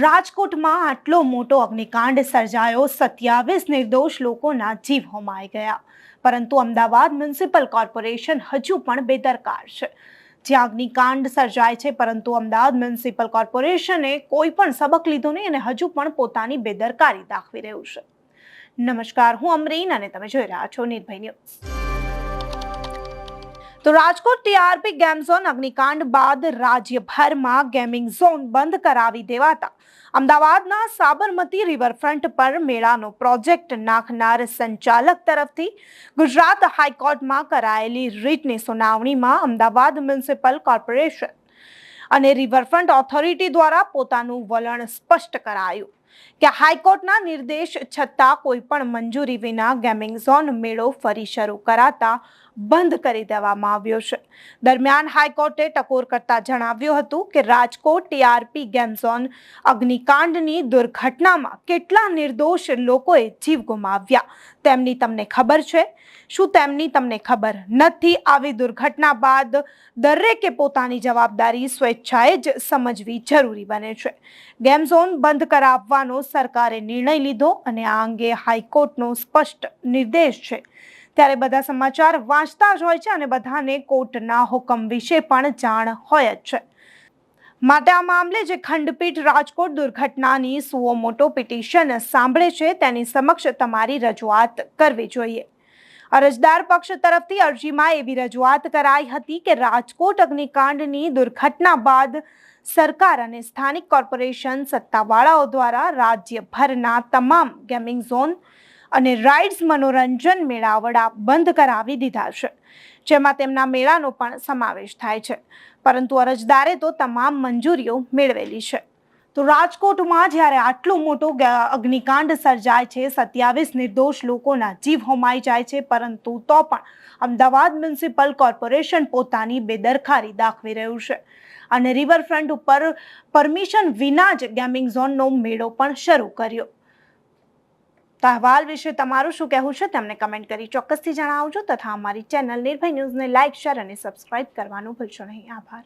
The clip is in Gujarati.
રાજકોટમાં આટલો મોટો અગ્નિકાંડ સર્જાયો, 27 નિર્દોષ લોકોના જીવ હોમાઈ ગયા, પરંતુ અમદાવાદ મ્યુનિસિપલ કોર્પોરેશન હજુ પણ બેદરકાર છે। જ્યાં અગ્નિકાંડ સર્જાય છે, પરંતુ અમદાવાદ મ્યુનિસિપલ કોર્પોરેશને કોઈ પણ સબક લીધો નહીં અને હજુ પણ પોતાની બેદરકારી દાખવી રહ્યું છે। નમસ્કાર, હું અમરીન અને તમે જોઈ રહ્યા છો નિર્ભય ન્યૂઝ। તો રાજકોટ ટીઆરપી ગેમ ઝોન અગ્નિકાંડ બાદ રાજ્યભરમાં ગેમિંગ ઝોન બંધ કરાવી દેવાતા અમદાવાદના સાબરમતી રિવરફ્રન્ટ પર મેળાનો પ્રોજેક્ટ નાખનાર સંચાલક તરફથી ગુજરાત હાઈકોર્ટમાં કરાયેલી રીટની સુનાવણીમાં અમદાવાદ મ્યુનિસિપલ કોર્પોરેશન અને રિવરફ્રન્ટ ઓથોરિટી દ્વારા પોતાનું વલણ સ્પષ્ટ કરાયું કે હાઈકોર્ટના નિર્દેશ છતાં કોઈ પણ મંજૂરી વિના ગેમિંગ ઝોન મેળો ફરી શરૂ કરાતા બંધ કરી દેવામાં આવ્યો છે। દરમિયાન હાઈકોર્ટે ટકોર કરતા જણાવ્યું હતું કે રાજકોટ ટીઆરપી ગેમ ઝોન અગ્નિકાંડની દુર્ઘટનામાં કેટલા નિર્દોષ લોકોએ જીવ ગુમાવ્યા તેમની તમને ખબર છે? શું તેમની તમને ખબર નથી? આવી દુર્ઘટના બાદ દરેકે પોતાની જવાબદારી સ્વેચ્છાએ જ સમજવી જરૂરી બને છે। ગેમ ઝોન બંધ કરાવવાનો સરકારે નિર્ણય લીધો અને આ અંગે હાઈકોર્ટનો સ્પષ્ટ નિર્દેશ છે, ત્યારે બધા સમાચાર વાંચતા જ હોય છે અને બધાને કોર્ટના હુકમ વિશે પણ જાણ હોય જ છે। માટે આ મામલે જે ખંડપીઠ રાજકોટ દુર્ઘટનાની સુઓ મોટો પિટિશન સાંભળે છે તેની સમક્ષ તમારી રજૂઆત કરવી જોઈએ। અરજદાર પક્ષ તરફથી અરજીમાં એવી રજૂઆત કરાઈ હતી કે રાજકોટ અગ્નિકાંડની દુર્ઘટના બાદ સરકાર અને સ્થાનિક કોર્પોરેશન સત્તાવાળાઓ દ્વારા રાજ્યભરના તમામ ગેમિંગ ઝોન અને રાઇડ્સ મનોરંજન મેળાવડા બંધ કરાવી દીધા છે, જેમાં તેમના મેળાનો પણ સમાવેશ થાય છે, પરંતુ અરજદારે તો તમામ મંજૂરીઓ મેળવેલી છે। તો રાજકોટમાં જ્યારે આટલો મોટો અગ્નિકાંડ સર્જાય છે, 27 નિર્દોષ લોકોના જીવ હોમાઈ જાય છે, પરંતુ તો પણ અમદાવાદ મ્યુનિસિપલ કોર્પોરેશન પોતાની બેદરકારી દાખવી રહ્યું છે અને રિવરફ્રન્ટ ઉપર પરમિશન વિના જ ગેમિંગ ઝોનનો મેળો પણ શરૂ કર્યો। તો અહેવાલ વિશે તમારું શું કહેવું છે તેમને કમેન્ટ કરી ચોક્કસથી જણાવજો તથા અમારી ચેનલ નિર્ભય ન્યૂઝને લાઇક, શેર અને સબસ્ક્રાઇબ કરવાનું ભૂલશો નહીં। આભાર।